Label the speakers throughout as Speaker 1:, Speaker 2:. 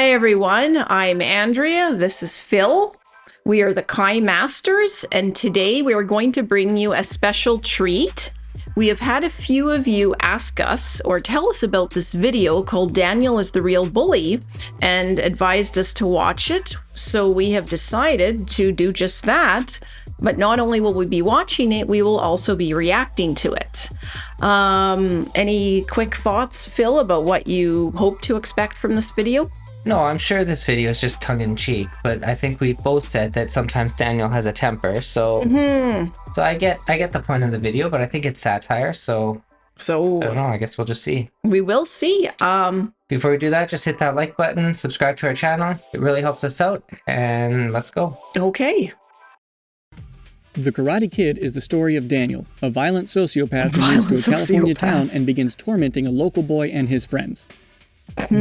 Speaker 1: Hi everyone, I'm Andrea, this is Phil. We are the Kai Masters, and today we are going to bring you a special treat. We have had a few of you ask us or tell us about this video called Daniel is the Real Bully and advised us to watch it. So we have decided to do just that. But not only will we be watching it, we will also be reacting to it. Any quick thoughts, Phil, about what you hope to expect from this video?
Speaker 2: No, I'm sure this video is just tongue-in-cheek, but I think we both said that sometimes Daniel has a temper, so so I get the point of the video, but I think it's satire, so I don't know, I guess we'll just see.
Speaker 1: We will see.
Speaker 2: Before we do that, just hit that like button, subscribe to our channel. It really helps us out, and let's go.
Speaker 1: Okay.
Speaker 3: The Karate Kid is the story of Daniel, a violent sociopath who moves to a California town and begins tormenting a local boy and his friends.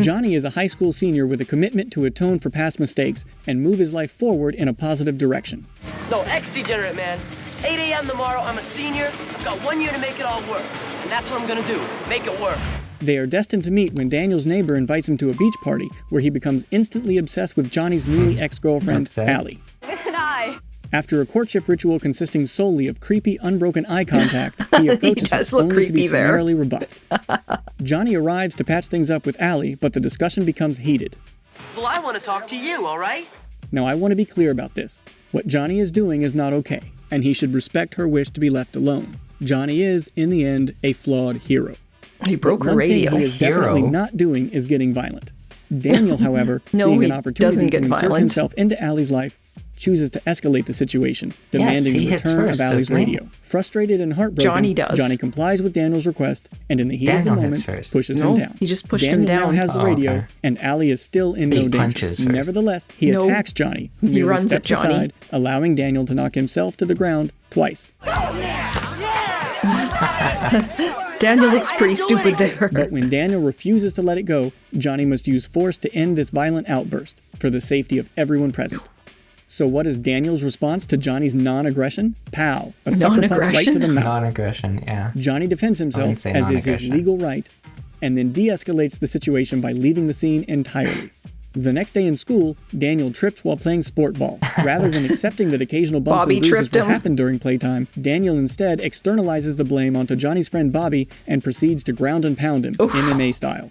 Speaker 3: Johnny is a high school senior with a commitment to atone for past mistakes and move his life forward in a positive direction.
Speaker 4: No, ex-degenerate, man. 8 a.m. tomorrow, I'm a senior. I've got 1 year to make it all work. And that's what I'm gonna do, make it work.
Speaker 3: They are destined to meet when Daniel's neighbor invites him to a beach party where he becomes instantly obsessed with Johnny's newly ex-girlfriend, Allie. After a courtship ritual consisting solely of creepy, unbroken eye contact, he approaches her only to be summarily rebuffed. Johnny arrives to patch things up with Allie, but the discussion becomes heated.
Speaker 4: Well, I want to talk to you, all right?
Speaker 3: Now, I want to be clear about this. What Johnny is doing is not okay, and he should respect her wish to be left alone. Johnny is, in the end, a flawed hero.
Speaker 1: He broke her radio.
Speaker 3: What he is definitely not doing is getting violent. Daniel, however, seeing an opportunity to insert himself into Allie's life, chooses to escalate the situation, demanding the return of Allie's radio. Frustrated and heartbroken, Johnny complies with Daniel's request, and in the heat of the moment, pushes him down.
Speaker 1: He just pushed
Speaker 3: Daniel
Speaker 1: him down.
Speaker 3: now has the radio, and Allie is still in no danger. Nevertheless, he attacks Johnny, who merely steps aside, allowing Daniel to knock himself to the ground twice.
Speaker 1: Daniel looks pretty stupid there.
Speaker 3: But when Daniel refuses to let it go, Johnny must use force to end this violent outburst, for the safety of everyone present. So what is Daniel's response to Johnny's non-aggression? Pow! A sucker punch right to the mouth.
Speaker 2: Non-aggression, yeah.
Speaker 3: Johnny defends himself, as is his legal right, and then de-escalates the situation by leaving the scene entirely. The next day in school, Daniel trips while playing sport ball. Rather than accepting that occasional bumps and bruises will happen during playtime, Daniel instead externalizes the blame onto Johnny's friend Bobby and proceeds to ground and pound him, MMA style.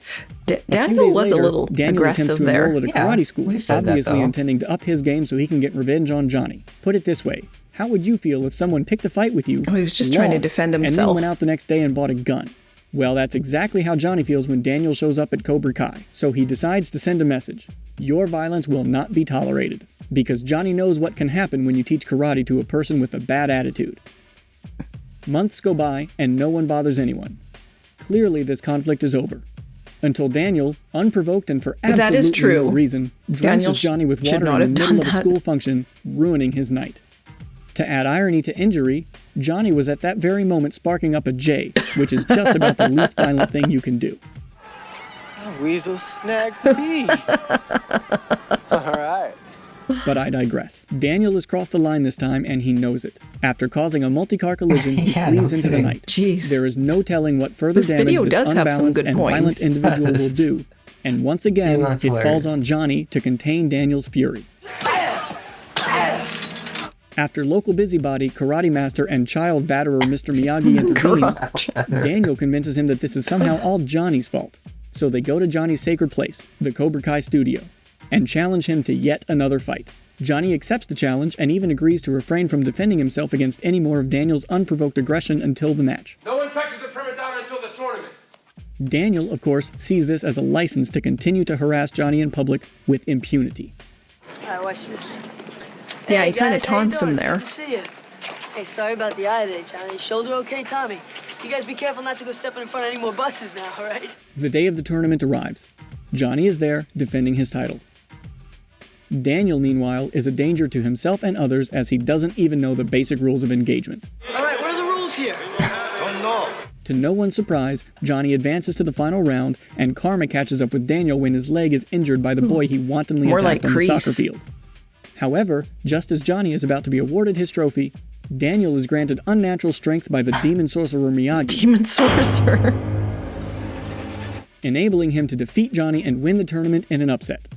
Speaker 1: Daniel was a little
Speaker 3: Daniel
Speaker 1: aggressive
Speaker 3: attempts to enroll at a karate school, obviously
Speaker 2: that,
Speaker 3: intending to up his game so he can get revenge on Johnny. Put it this way, how would you feel if someone picked a fight with you,
Speaker 1: he was just trying to defend himself,
Speaker 3: and then went out the next day and bought a gun? Well, that's exactly how Johnny feels when Daniel shows up at Cobra Kai, so he decides to send a message. Your violence will not be tolerated, because Johnny knows what can happen when you teach karate to a person with a bad attitude. Months go by, and no one bothers anyone. Clearly, this conflict is over. Until Daniel, unprovoked and for absolutely no reason, drenches Johnny with water in the middle of a school function, ruining his night. To add irony to injury, Johnny was at that very moment sparking up a J, which is just about the least violent thing you can do.
Speaker 5: A weasel snagged the bee. All right.
Speaker 3: But I digress. Daniel has crossed the line this time, and he knows it. After causing a multi-car collision, he flees into the night. There is no telling what further damage this unbalanced and violent individual will do. And once again, it falls on Johnny to contain Daniel's fury. After local busybody, karate master, and child batterer Mr. Miyagi intervenes, Daniel convinces him that this is somehow all Johnny's fault. So they go to Johnny's sacred place, the Cobra Kai studio, and challenge him to yet another fight. Johnny accepts the challenge and even agrees to refrain from defending himself against any more of Daniel's unprovoked aggression until the match.
Speaker 6: No one touches the prima donna until the tournament.
Speaker 3: Daniel, of course, sees this as a license to continue to harass Johnny in public with impunity.
Speaker 7: Alright, watch this.
Speaker 1: Yeah, he kind of taunts him there.
Speaker 7: Good to see you. Hey, sorry about the eye there, Johnny. Shoulder okay, Tommy? You guys be careful not to go stepping in front of any more buses now, all right?
Speaker 3: The day of the tournament arrives. Johnny is there, defending his title. Daniel, meanwhile, is a danger to himself and others as he doesn't even know the basic rules of engagement.
Speaker 7: All right, what are the rules here?
Speaker 5: Oh, no.
Speaker 3: To no one's surprise, Johnny advances to the final round, and karma catches up with Daniel when his leg is injured by the boy he wantonly attacked on the soccer field. However, just as Johnny is about to be awarded his trophy, Daniel is granted unnatural strength by the demon sorcerer Miyagi.
Speaker 1: Demon sorcerer.
Speaker 3: Enabling him to defeat Johnny and win the tournament in an upset.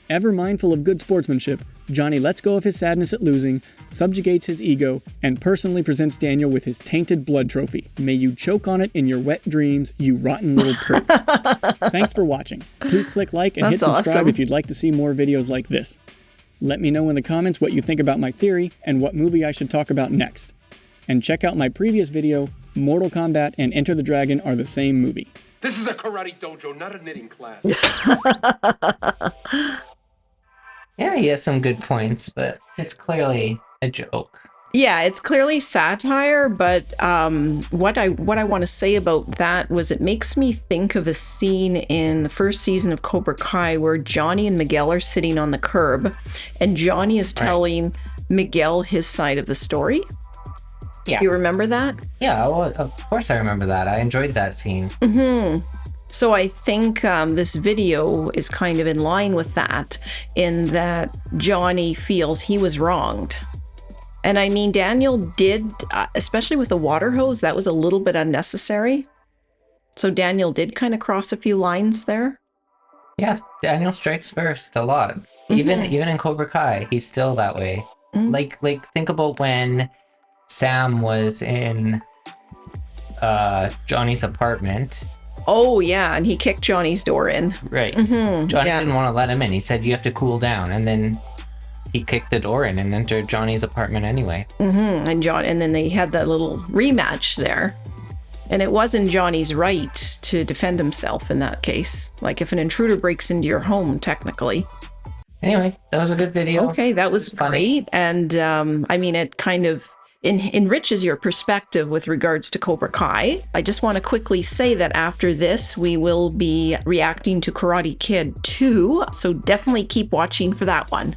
Speaker 3: Ever mindful of good sportsmanship, Johnny lets go of his sadness at losing, subjugates his ego, and personally presents Daniel with his tainted blood trophy. May you choke on it in your wet dreams, you rotten little prick. Thanks for watching. Please click like and hit subscribe
Speaker 1: awesome.
Speaker 3: if you'd like to see more videos like this. Let me know in the comments what you think about my theory and what movie I should talk about next. And check out my previous video, Mortal Kombat and Enter the Dragon are the same movie.
Speaker 6: This is a karate dojo, not a knitting class.
Speaker 2: Yeah, he has some good points, but it's clearly a joke.
Speaker 1: Yeah, it's clearly satire, but what I want to say about that was it makes me think of a scene in the first season of Cobra Kai where Johnny and Miguel are sitting on the curb, and Johnny is telling Miguel his side of the story.
Speaker 2: Yeah.
Speaker 1: You remember that?
Speaker 2: Yeah, well, of course I remember that. I enjoyed that scene.
Speaker 1: So I think this video is kind of in line with that, in that Johnny feels he was wronged. And I mean, Daniel did, especially with the water hose, that was a little bit unnecessary. So Daniel did kind of cross a few lines there.
Speaker 2: Yeah, Daniel strikes first a lot. Even in Cobra Kai, he's still that way. Like think about when Sam was in Johnny's apartment.
Speaker 1: Oh, yeah, and he kicked Johnny's door in.
Speaker 2: Right. Johnny didn't want to let him in. He said, you have to cool down. And then he kicked the door in and entered Johnny's apartment anyway.
Speaker 1: And then they had that little rematch there. And it wasn't Johnny's right to defend himself in that case. Like if an intruder breaks into your home, technically.
Speaker 2: Anyway, that was a good video.
Speaker 1: Okay, that was great. And I mean, it kind of enriches your perspective with regards to Cobra Kai. I just want to quickly say that after this, we will be reacting to Karate Kid 2. So definitely keep watching for that one.